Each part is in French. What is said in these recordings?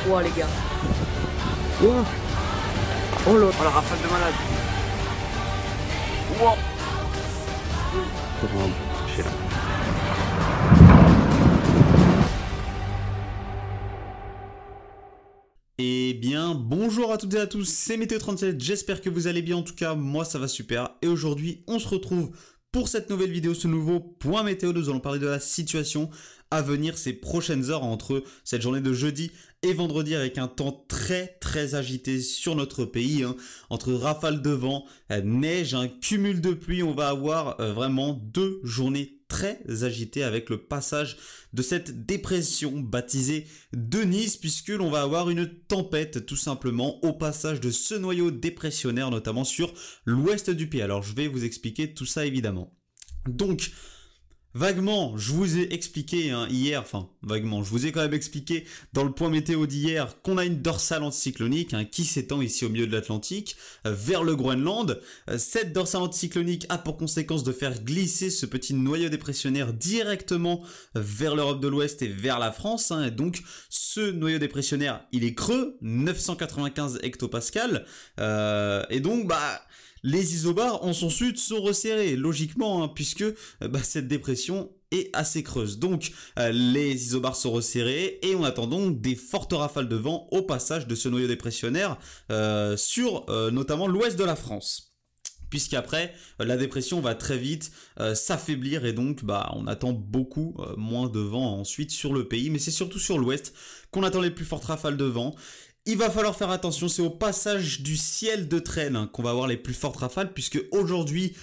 Ouah les gars. Oh, oh là. Oh la rafale de malade. Wow. Faut vraiment toucher là. Eh bien, bonjour à toutes et à tous, c'est Météo37, j'espère que vous allez bien, en tout cas, moi ça va super. Et aujourd'hui, on se retrouve pour cette nouvelle vidéo, ce nouveau point météo. Nous allons parler de la situation à venir ces prochaines heures entre cette journée de jeudi et vendredi avec un temps très agité sur notre pays, hein. Entre rafales de vent, neige, un cumul de pluie, on va avoir vraiment 2 journées très agitées avec le passage de cette dépression baptisée Denise, puisque l'on va avoir une tempête tout simplement au passage de ce noyau dépressionnaire, notamment sur l'ouest du pays. Alors je vais vous expliquer tout ça évidemment. Donc vaguement, je vous ai expliqué hier, enfin vaguement, je vous ai quand même expliqué dans le point météo d'hier qu'on a une dorsale anticyclonique qui s'étend ici au milieu de l'Atlantique vers le Groenland. Cette dorsale anticyclonique a pour conséquence de faire glisser ce petit noyau dépressionnaire directement vers l'Europe de l'Ouest et vers la France. Et donc ce noyau dépressionnaire, il est creux, 995 hectopascales, et donc les isobars en son sud sont resserrés, logiquement, puisque cette dépression est assez creuse. Donc les isobars sont resserrés et on attend donc des fortes rafales de vent au passage de ce noyau dépressionnaire sur notamment l'ouest de la France. Puisqu'après, la dépression va très vite s'affaiblir et donc on attend beaucoup moins de vent ensuite sur le pays. Mais c'est surtout sur l'ouest qu'on attend les plus fortes rafales de vent. Il va falloir faire attention, c'est au passage du ciel de traîne qu'on va avoir les plus fortes rafales, puisque aujourd'hui,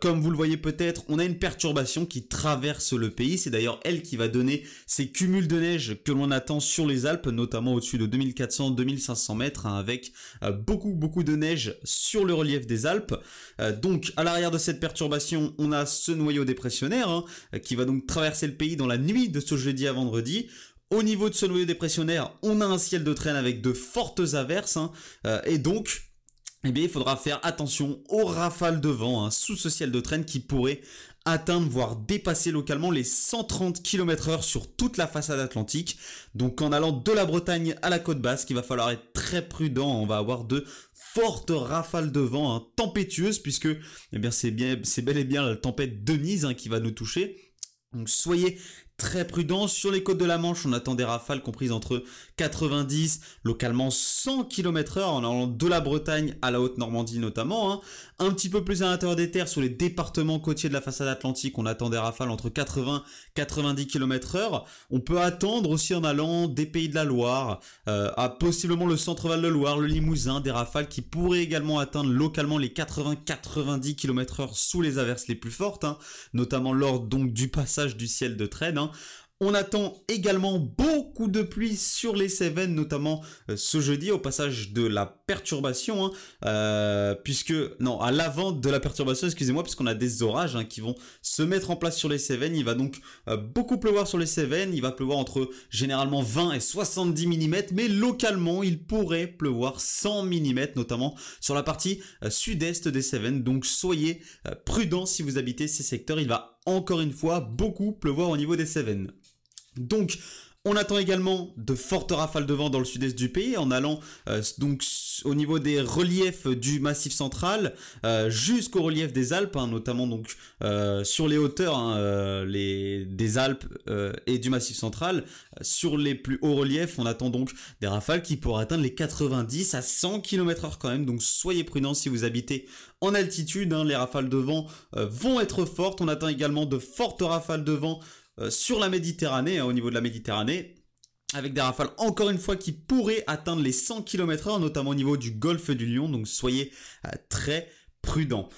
comme vous le voyez peut-être, on a une perturbation qui traverse le pays. C'est d'ailleurs elle qui va donner ces cumuls de neige que l'on attend sur les Alpes, notamment au-dessus de 2400-2500 mètres, avec beaucoup de neige sur le relief des Alpes. Donc à l'arrière de cette perturbation, on a ce noyau dépressionnaire qui va donc traverser le pays dans la nuit de ce jeudi à vendredi. Au niveau de ce noyau dépressionnaire, on a un ciel de traîne avec de fortes averses, et donc il faudra faire attention aux rafales de vent sous ce ciel de traîne qui pourrait atteindre, voire dépasser localement les 130 km/h sur toute la façade atlantique. Donc en allant de la Bretagne à la côte basque, il va falloir être très prudent, on va avoir de fortes rafales de vent tempétueuses, puisque c'est bel et bien la tempête Denise qui va nous toucher. Donc soyez très prudent. Sur les côtes de la Manche, on attend des rafales comprises entre 90, localement 100 km/h en allant de la Bretagne à la Haute-Normandie notamment. Un petit peu plus à l'intérieur des terres, sur les départements côtiers de la façade atlantique, on attend des rafales entre 80-90 km/h. On peut attendre aussi en allant des Pays de la Loire, à possiblement le centre-val de Loire, le Limousin, des rafales qui pourraient également atteindre localement les 80-90 km/h sous les averses les plus fortes, notamment lors donc du passage du ciel de traîne. On attend également beaucoup de pluie sur les Cévennes, notamment ce jeudi au passage de la perturbation, à l'avant de la perturbation, excusez-moi, puisqu'on a des orages qui vont se mettre en place sur les Cévennes. Il va donc beaucoup pleuvoir sur les Cévennes, il va pleuvoir entre généralement 20 et 70 mm, mais localement il pourrait pleuvoir 100 mm, notamment sur la partie sud-est des Cévennes. Donc soyez prudents si vous habitez ces secteurs, il va encore une fois beaucoup pleuvoir au niveau des Cévennes. Donc on attend également de fortes rafales de vent dans le sud-est du pays en allant donc au niveau des reliefs du Massif central jusqu'au relief des Alpes, notamment donc sur les hauteurs des Alpes et du Massif central. Sur les plus hauts reliefs, on attend donc des rafales qui pourraient atteindre les 90 à 100 km/h quand même. Donc soyez prudents si vous habitez en altitude, les rafales de vent vont être fortes. On attend également de fortes rafales de vent sur la Méditerranée, au niveau de la Méditerranée, avec des rafales encore une fois qui pourraient atteindre les 100 km/h, notamment au niveau du golfe du Lion, donc soyez très prudents.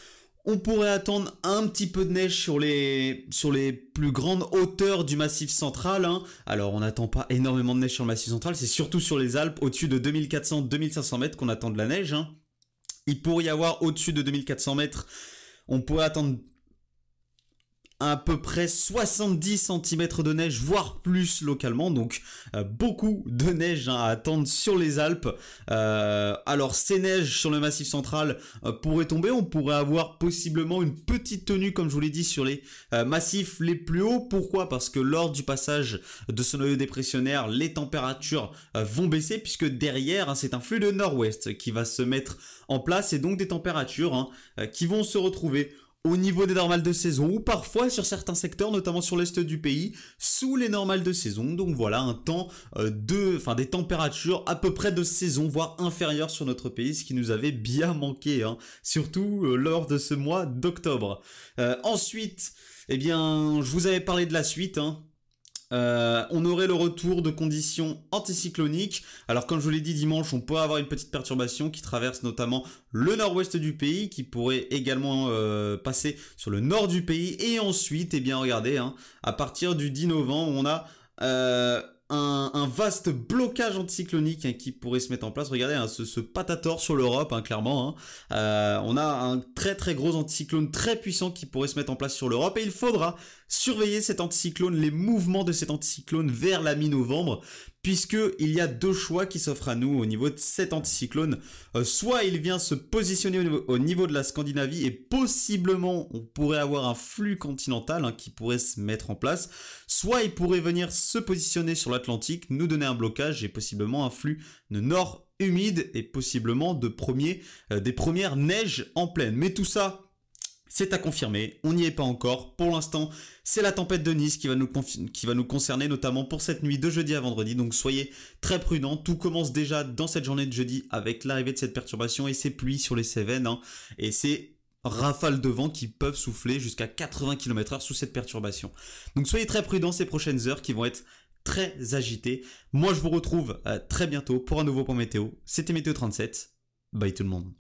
On pourrait attendre un petit peu de neige sur les plus grandes hauteurs du Massif central. Alors on n'attend pas énormément de neige sur le Massif central, c'est surtout sur les Alpes au-dessus de 2400-2500 mètres qu'on attend de la neige. Il pourrait y avoir au-dessus de 2400 mètres, on pourrait attendre à peu près 70 cm de neige, voire plus localement, donc beaucoup de neige à attendre sur les Alpes. Alors ces neiges sur le Massif central pourraient tomber, on pourrait avoir possiblement une petite tenue comme je vous l'ai dit sur les massifs les plus hauts. Pourquoi? Parce que lors du passage de ce noyau dépressionnaire, les températures vont baisser puisque derrière c'est un flux de nord-ouest qui va se mettre en place et donc des températures qui vont se retrouver au niveau des normales de saison ou parfois sur certains secteurs, notamment sur l'est du pays, sous les normales de saison. Donc voilà un temps des températures à peu près de saison, voire inférieures sur notre pays, ce qui nous avait bien manqué, surtout lors de ce mois d'octobre. Ensuite, eh bien, je vous avais parlé de la suite, on aurait le retour de conditions anticycloniques. Alors comme je vous l'ai dit, dimanche on peut avoir une petite perturbation qui traverse notamment le nord-ouest du pays, qui pourrait également passer sur le nord du pays. Et ensuite, eh bien regardez, à partir du 10 novembre on a un vaste blocage anticyclonique qui pourrait se mettre en place. Regardez ce patator sur l'Europe, clairement. On a un très gros anticyclone très puissant qui pourrait se mettre en place sur l'Europe et il faudra surveiller cet anticyclone, les mouvements de cet anticyclone vers la mi-novembre, puisqu'il y a deux choix qui s'offrent à nous au niveau de cet anticyclone. Soit il vient se positionner au niveau de la Scandinavie et possiblement on pourrait avoir un flux continental qui pourrait se mettre en place, soit il pourrait venir se positionner sur l'Atlantique, nous donner un blocage et possiblement un flux de nord humide et possiblement des premières neiges en plaine. Mais tout ça, c'est à confirmer, on n'y est pas encore. Pour l'instant, c'est la tempête de Nice qui va nous concerner, notamment pour cette nuit de jeudi à vendredi. Donc soyez très prudents. Tout commence déjà dans cette journée de jeudi avec l'arrivée de cette perturbation et ces pluies sur les Cévennes. Et ces rafales de vent qui peuvent souffler jusqu'à 80 km/h sous cette perturbation. Donc soyez très prudents ces prochaines heures qui vont être très agitées. Moi, je vous retrouve très bientôt pour un nouveau point météo. C'était Météo 37. Bye tout le monde.